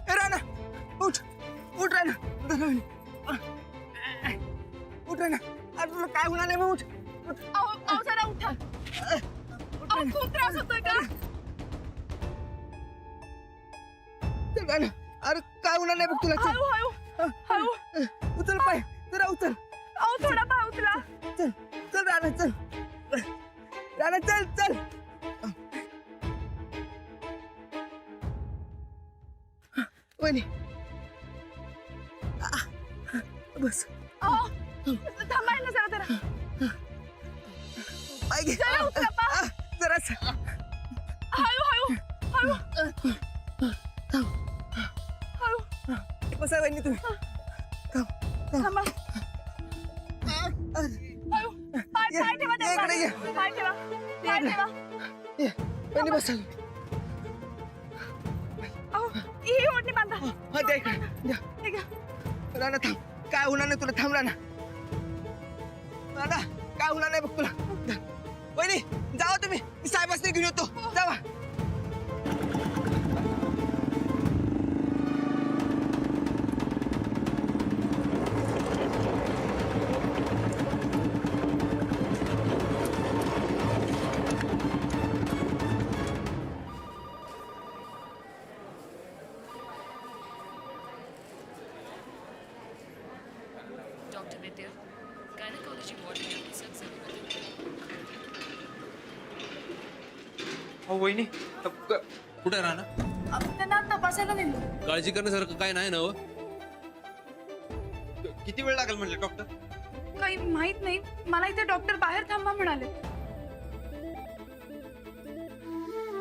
राणा उठ उठ राणा उठ राणा अरे तुला काय होणार नाही मग उठ अहो जरा उठा. अहो खूप त्रास होतोय का? चल राणा अरे काय होणार नाही बघ तुला चल हळू हळू हळू. उचल पाय जरा उचल अहो थोडा पाय उचला. चल चल राणा चल राणा चल चल वहिनी बस अहो थांबाय ना जरा जरा. पाय घे जरा उचला पा. जरास हळू हळू हळू हळू. बसा वहिनी तुम्ही थांबा. हळू. पाय पाय ठेवा इकडे त्याच्यावर. ये. पाय ठेवा. पाय ठेवा. वहिनी बसा अहो ही ओढणी बांधा. हा द्या इकडे द्या ठीक आहे. राणा थांब काय होणार नाही तुला थांब राणा राणा काय होणार नाही बघ तुला वहिनी जावा तुम्ही मी साहेबांना घेऊन येतो जावा Dr. Vidya, gynecology ward में आपकी सब जरूरत हो वहिनी कुठे राहणार त्यांना तपासायला नेलो. काळजी करण्यासारखं काय नाही ना हो? किती वेळ लागेल म्हणले डॉक्टर? काही माहित नाही मला इथे डॉक्टर बाहेर थांबा म्हणाले.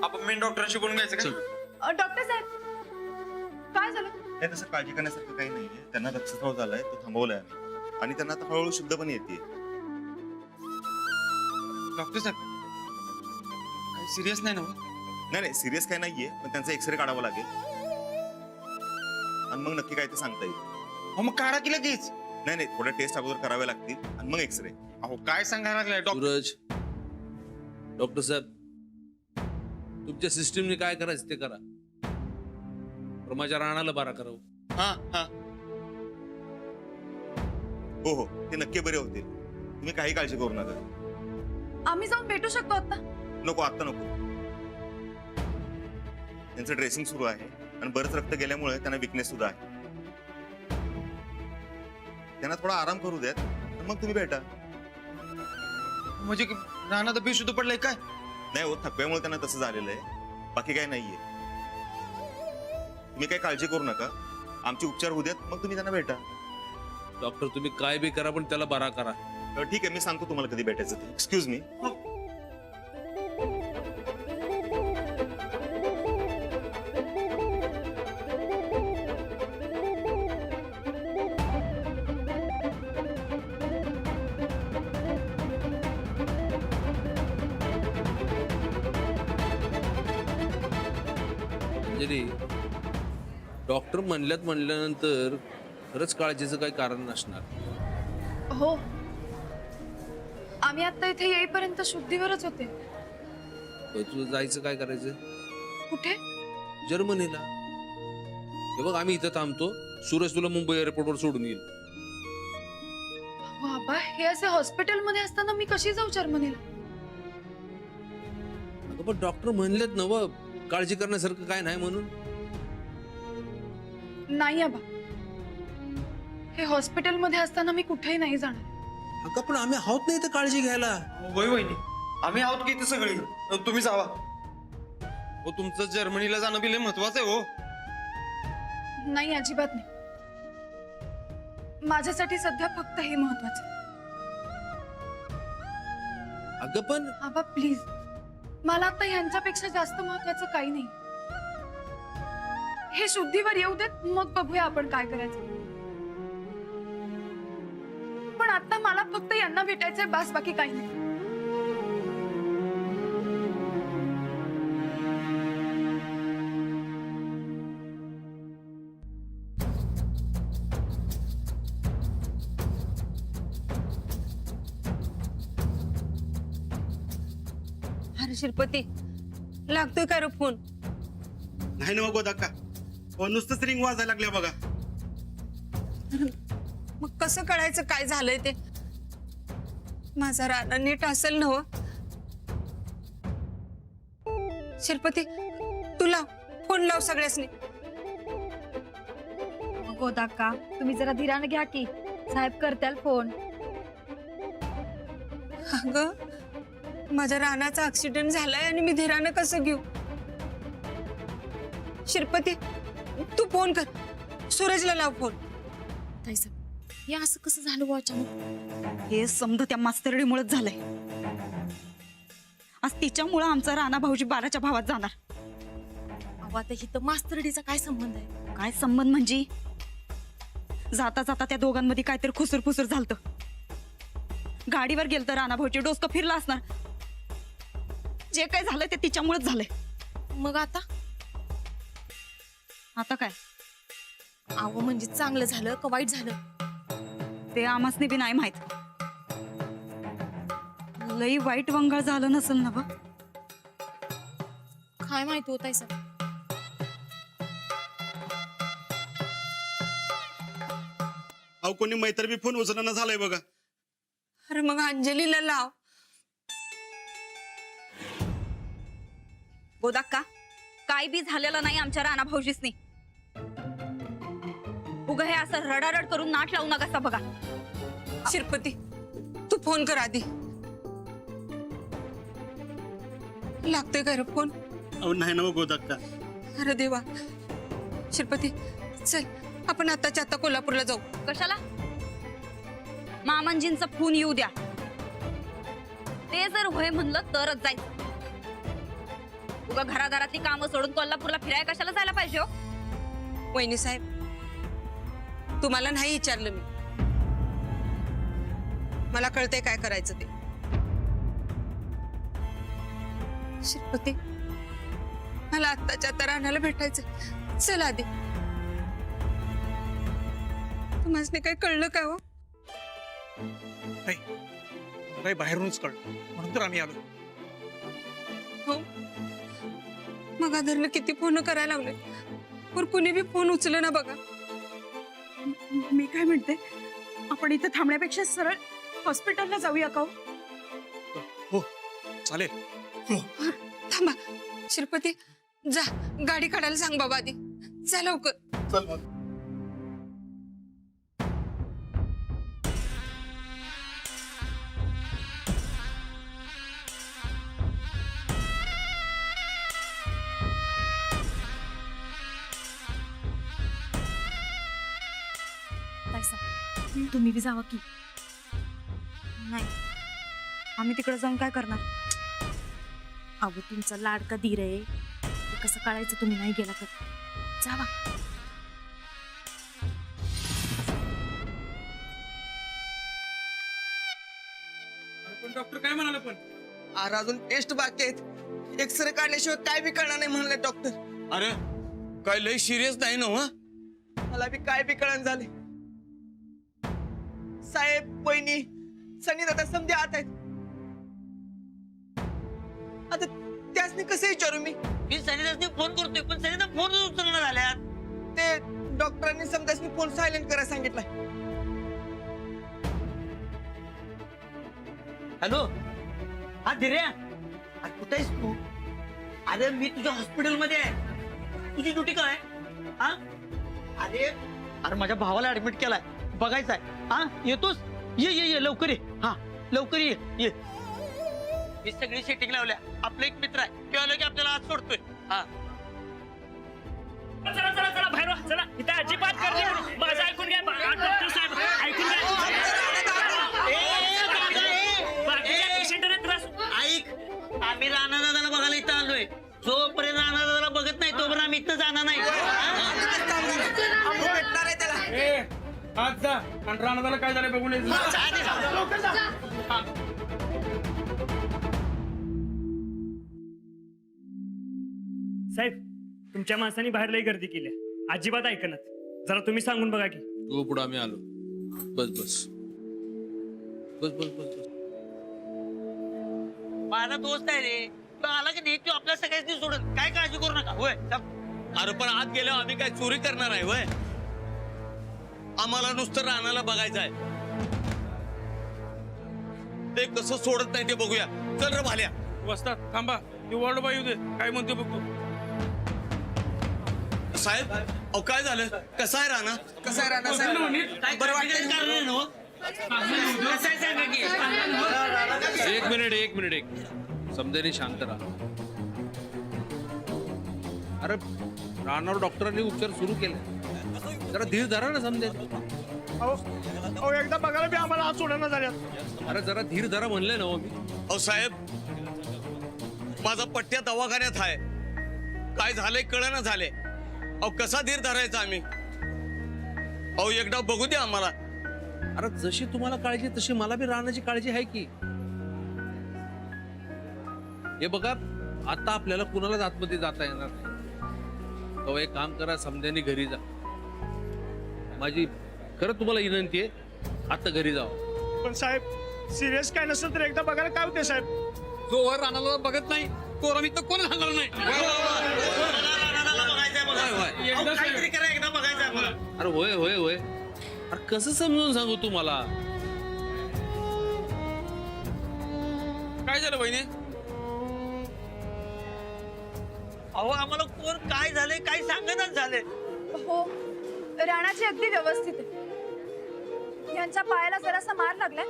आपण मेन डॉक्टरांशी बोलून घ्यायचं का? डॉक्टर साहेब काय झालं? हे तसं काळजी करण्यासारखं काही नाहीये. त्यांना रक्तस्राव झालाय तो थांबवलाय आम्ही आणि त्यांना आता हळूहळू शुद्ध पण येते. डॉक्टर साहेब काही सिरियस नाही ना हो? नाही नाही सिरियस काय नाहीये पण त्यांचा एक्सरे काढावा लागेल आणि मग नक्की काय ते सांगता येईल. अहो मग काढा की लगेच. नाही नाही थोड्या टेस्ट अगोदर कराव्या लागतील आणि मग एक्सरे. अहो काय सांगायला लागलाय डॉक्टर? सूरज डॉक्टर साहेब तुमच्या सिस्टीमने काय करायचं ते करा पण माझ्या राणाला बारा करावं. हा हा हो हो ते नक्की बरे होतील. तुम्ही काही काळजी करू नका. आम्ही जाऊन भेटू शकतो आता? नको आत्ता नको. त्यांचं ड्रेसिंग सुरू आहे आणि बरंच रक्त गेल्यामुळे त्यांना विकनेस सुद्धा आहे. त्यांना थोडा आराम करू द्यात आणि मग तुम्ही भेटा. म्हणजे राहणार बेशुद्ध पडलंय काय? नाही हो थकव्यामुळे त्यांना तसं झालेलं आहे. बाकी काय नाहीये. तुम्ही काही काळजी करू नका. आमचे उपचार होऊ द्यात मग तुम्ही त्यांना भेटा. डॉक्टर तुम्ही काय बी करा पण त्याला बारा करा. ठीक आहे मी सांगतो तुम्हाला कधी भेटायचं ते. Excuse me. अंजली डॉक्टर म्हणल्यानंतर खरंच काळजीचं काही कारण नसणार. हो आम्ही आता इथे येईपर्यंत शुद्धीवरच होते. तुझं जायचं काय करायचं? कुठे? जर्मनीला. हे बघ आम्ही इथं थांबतो. सूरज तुला मुंबई एअरपोर्टवर सोडून येईल. बाबा हे असे हॉस्पिटलमध्ये असताना मी कशी जाऊ जर्मनीला? अगं पण डॉक्टर म्हणलेत ना व काळजी करण्यासारखं काय नाही म्हणून. नाही आबा हे हॉस्पिटलमध्ये असताना मी कुठेही नाही जाणार. अगं पण आम्ही आहोत नाही तर काळजी घ्यायला. होय वहिनी आम्ही आहोत की इथे सगळी. तुम्ही जावा. हो तुमचं जर्मनीला जाणं बी लय महत्वाचं आहे हो. नाही अजिबात नाही. माझ्यासाठी सध्या फक्त हे महत्वाचं. अगं पण आबा प्लीज मला आता ह्यांच्यापेक्षा जास्त महत्वाचं काही नाही. हे शुद्धीवर येऊ देत मग बघूया आपण काय करायचं. पण आता मला फक्त यांना भेटायचंय बस बाकी काही नाही. अरे शिरपती लागतोय का रे फोन? नाही ना गोदाका नुसतंच रिंग वाजायला लागल्या बघा. मग कसं कळायचं काय झालंय ते? माझा राणा नीट असेल ना हो? शिल्पती तुला फोन लाव सगळ्यासनी. गोदाक्का तुम्ही जरा धीराने घ्या की साहेब करताल फोन. अगं माझ्या रानाचा ऍक्सिडेंट झालाय आणि मी धीरानं कसं घेऊ? शिल्पती तू फोन कर, सूरजला लाव फोन. ताईसाहेब हे असं कसं झालं बुवा अचानक? हे समजा त्या मास्तरडीमुळेच झालंय. आज तिच्यामुळं आमचा राणा भाऊजी 12च्या भावात जाणार. अहो आता ही तर मास्तरडीचा काय संबंध आहे? काय संबंध म्हणजे जाता जाता त्या दोघांमध्ये काहीतरी खुसूर झालत. गाडीवर गेलं तर राणा भाऊजी डोसकं फिरला असणार. जे काय झालंय ते तिच्यामुळेच झालंय. मग आता? आता काय अहो म्हणजे चांगलं झालं का वाईट झालं? ते आमासने बी नाही माहित. लई वाईट वंगाळ झालं नसेल ना बा? काय माहिती होत आहे सर? अहो कोणी मैत्र बी फोन उचलणं झालंय बघा. अरे मग अंजलीला लाव. गोदाक्का काय बी झालेलं नाही आमच्या राणा भाऊजीसनी. उगा हे असं रडारड करून नाट लावू नका बघा. शिल्पती तू फोन कर आधी. लागतोय का रे फोन? अहो नाही ना गोदाक्का. अरे देवा. शिल्पती चल आपण आताच्या आता कोल्हापूरला जाऊ. कशाला? मामांजींचा फोन येऊ द्या. ते जर होय म्हणलं तरच जायचं. उगा घरादारातली कामं सोडून कोल्हापूरला फिरायला कशाला जायला पाहिजे हो? वहिनी साहेब तुम्हाला नाही विचारलं मी. मला कळतंय काय करायचं ते. शिल्पती मला आत्ताच्या आता राणाला भेटायचं. चल आधी. तुम्हाला काही कळलं का हो? काही बाहेरूनच कळलं म्हणून तर आम्ही आलो. हो मग आदरला किती फोन करायला लागले पण कुणी बी फोन उचल ना बघा. मी काय म्हणते आपण इथे थांबण्यापेक्षा सरळ हॉस्पिटलला जाऊया का? हो चालेल. थांबा शिल्पती जा गाडी काढायला सांग बाबा आधी. जा लवकर. चल मग. ताईसाहेब तुम्ही बी जावा की. नाही आम्ही तिकडे जाऊन काय करणार? अहो तुमचा लाडका धीर आहे ते कसं कळायचं तुम्ही नाही गेला तर? जावा. पण डॉक्टर काय म्हणाले? पण अरे अजून टेस्ट बाकी आहेत. एक्सरे काढल्याशिवाय काय बी कळणार नाही म्हणले डॉक्टर. अरे काय लय सिरियस नाही ना? मला बी काय बी कळण झाले. साहेब वहिनी सनी दादा समजे आत आहेत. आता त्यासनी कसं विचारू मी? सनीदासनी फोन करतोय पण सनीदा फोन उचलणं झाल्यात. ते डॉक्टरांनी समजासनी फोन सायलेंट करायला सांगितलाय. हॅलो हा धीर्या कुठे आहेस तू? अरे मी तुझ्या हॉस्पिटलमध्ये आहे. तुझी ड्युटी काय? हा अरे अरे माझ्या भावाला ऍडमिट केलाय बघायचंय. हा येतोस? ये ये ये लवकर ये. हा लवकर ये ये. मी सगळी सेटिंग लावल्या. आपला एक मित्र आहे तो आलो की आपल्याला आज सोडतोय. हा चला चला चला बाहेर वा, चला. इथे अजिबात गर्दी करू. माझं ऐकून घ्या डॉक्टर साहेब ऐकून घ्या. बाकीच्या पेशंटने त्रास. ऐक आम्ही राणा दादाला बघायला इथं आलोय. जोपर्यंत राणा दादाला बघत नाही तोपर्यंत आम्ही इथं जाणार नाही. भेटणार आहे त्याला. आज जा आणि राणादाला काय झालं बघून ये. साहेब तुमच्या माणसांनी बाहेर लई गर्दी केली. अजिबात ऐकणार. जरा तुम्ही सांगून बघा की. तू पुढे आम्ही आलो. बस बस बस बस बस बस. माझा दोस्त आहे रे. तो आला की नाही तो आपल्या सगळ्यांनी सोडत. काय काळजी करू नका. होय अरे पण आत गेल्यावर आम्ही काय चोरी करणार आहे वय? आम्हाला नुसतं रानाला बघायचं आहे. ते कसं सोडत नाही ते बघूया. चल रे भाल्या. वस्तात थांबा, ती वॉर्ड बाई येऊ दे, काय म्हणते बघतो. साहेब अहो काय झालं? कसं आहे राणा? कसं आहे राणा साहेब? बरं वाटतंय का? एक मिनिट समजेने शांत राहा. अरे रानावर डॉक्टरांनी उपचार सुरू केले, जरा धीर धरा ना समजेल. एकदा बघायला बी आम्हाला आज सोडणं झाल्यात. अरे जरा धीर धरा म्हणले ना हो मी. अहो साहेब माझा पट्ट्या दवाखान्यात आहे, काय झालंय कळना झाले. अहो कसा धीर धरायचा आम्ही? अहो एकदा बघू द्या आम्हाला. अरे जशी तुम्हाला काळजी तशी मला बी राहण्याची काळजी आहे की. हे बघा आता आपल्याला कुणालाच आतमध्ये जाता येणार नाही. तो एक काम करा, समध्याने घरी जा. माझी खरं तुम्हाला विनंती आहे, आता घरी जावा. पण साहेब सिरियस काय नसेल तर एकदा बघायला काय होते साहेब? जोवर रानाला बघत नाही तोवर आम्ही तर कोण सांगणार नाही. काहीतरी करा, एकदा बघायचं आम्हाला. अरे होय अरे कसं समजून सांगू तुम्हाला? काय झालं बहिणी? अहो आम्हाला कोण काय झालंय काय सांगणच झालंय. हो राणाची अगदी व्यवस्थित आहे. यांच्या पायाला जरासा मार लागलाय,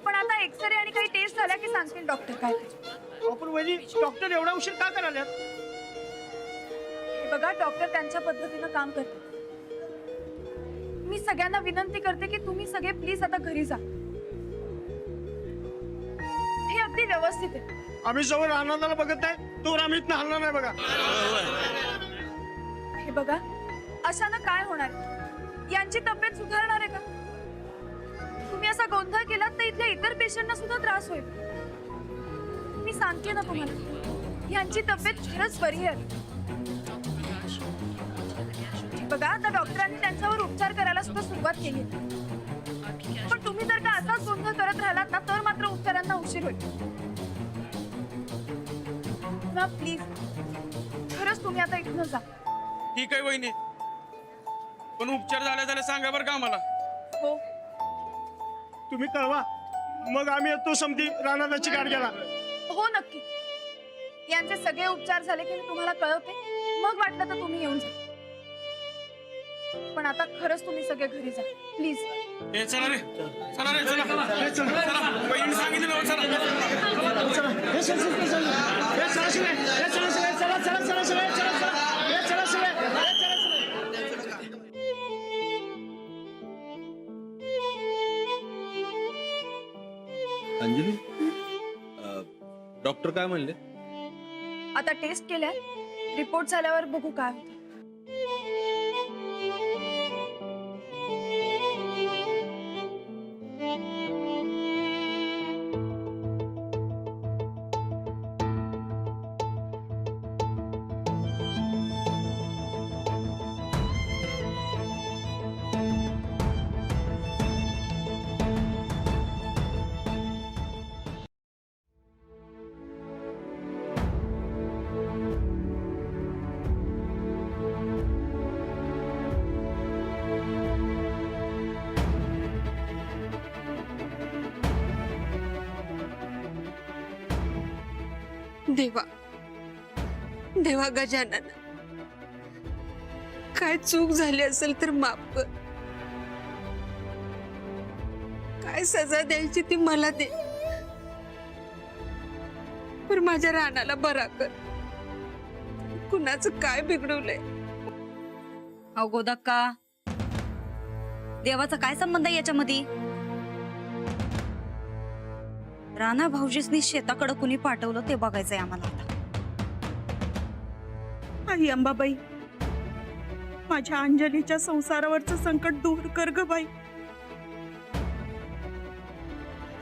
पण आता एक्सरे आणि काही टेस्ट झाल्या की सांगतील डॉक्टर काय ते. आपण वहिनी डॉक्टर एवढा उशीर का करायला? हे बघा डॉक्टर त्यांच्या पद्धतीनं काम करतात. मी सगळ्यांना विनंती करते की तुम्ही सगळे प्लीज आता घरी जा. हे अगदी व्यवस्थित आहे. आम्ही जवळ रानाला बघत नाही तोवर आम्ही इथनं हलणार नाही बघा. हे बघा अशानं काय होणार? यांची तब्येत सुधारणार आहे का? तुम्ही असा गोंधळ केलात तर इथल्या इतर पेशंटना सुद्धा त्रास होईल. मी सांगते ना तुम्हाला, यांची तब्येत खरंच बरी आहे. बघा आता डॉक्टरांनी त्यांच्यावर उपचार करायला सुद्धा सुरुवात केली, पण तुम्ही जर का असाच गोंधळ करत राहिलात ना तर मात्र उपचारांना उशीर होईल. प्लीज खरंच तुम्ही आता इथून जा. ठीक आहे वहिनी, पण उपचार झाल्या सांगा बरं का आम्हाला. हो तुम्ही कळवा, मग आम्ही येतो समधी रानाची गाठ घ्यायला. हो नक्की. यांचे सगळे उपचार झाले की मी तुम्हाला कळवते, मग वाटलं तर तुम्ही येऊन जा. पण आता खरंच तुम्ही सगळे घरी जा प्लीज. चला रे चला बहिणी सांगितलं ना, अंजली डॉक्टर काय म्हणले? आता टेस्ट केल्या, रिपोर्ट झाल्यावर बघू काय होतं. देवा देवा गजानन, काय चूक झाली असेल तर माफ कर. काय सजा द्यायची ती मला दे, पण माझ्या रानाला बरा कर. कुणाचं काय बिघडवलंय? अहो गोदक्का, देवाचा काय संबंध आहे याच्यामध्ये? राणा भाऊजीसनी शेताकडे कुणी पाठवलं ते बघायचंय आम्हाला आता. आई अंबाबाई, माझ्या अंजलीच्या संसारावरचं संकट दूर कर ग बाई.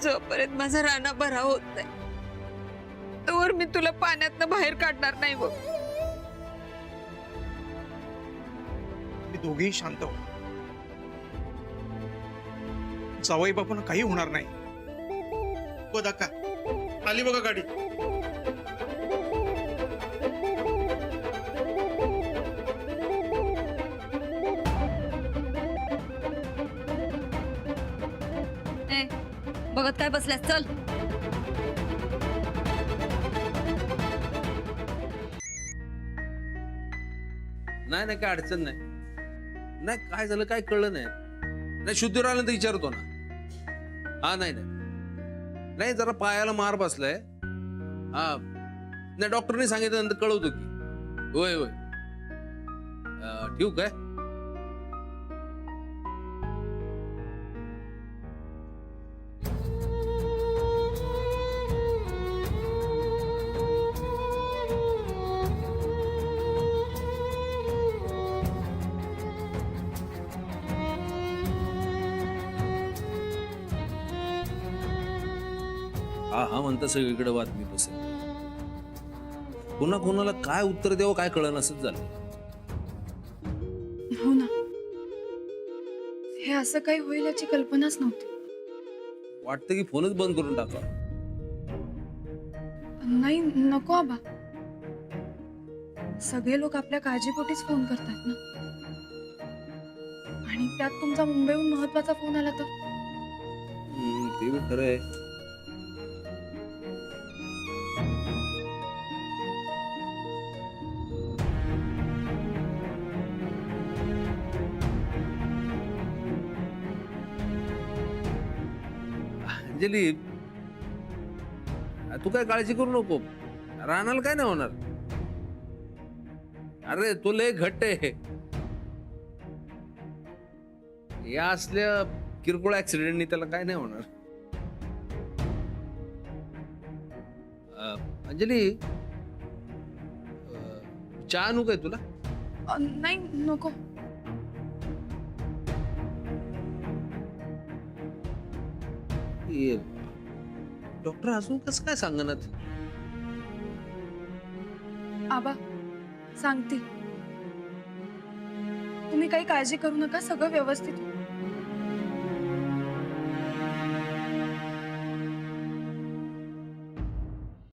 जोपर्यंत माझा राणा बरा होत नाही तोवर मी तुला पाण्यातनं बाहेर काढणार नाही बघ. मी दोघेही शांत हो. जावई बापून काही होणार नाही. हो दाका, आली बघा गाडी. बघत काय बसल्यास चल. नाही नाही काय अडचण नाही. नाही काय झालं काय कळलं नाही. नाही शुद्धीवर आलं तर विचारतो ना. हा नाही नाही नाही जरा पायाला मार बसलाय. हा नाही डॉक्टरने सांगितलं कळवतो की. होय होय ठेवू काय. हा हा म्हणता सगळीकडे बातमी बसेल. पुन्हा कोणाला काय उत्तर द्यावं काय कळलं नसत झालं. हो ना, हे असं काही होईल याची कल्पनाच नव्हती. वाटतं की फोनच बंद करून टाका. नाही नको आबा, सगळे लोक आपल्या काळजीपोटीच फोन करतात ना. आणि त्यात तुमचा मुंबईहून महत्वाचा फोन आला तर. ते बी खरं आहे. अंजली तू काय काळजी करू नको. राहणार काय नाही होणार. अरे तू लय घट्ट आहे. या असल्या किरकोळ ऍक्सिडेंटनी त्याला काय नाही होणार. अंजली चहा आणू काय तुला. नाही नको. डॉक्टर अजून कसं काय सांगणार. आबा सांगते, तुम्ही काही काळजी करू नका, सगळं व्यवस्थित होईल.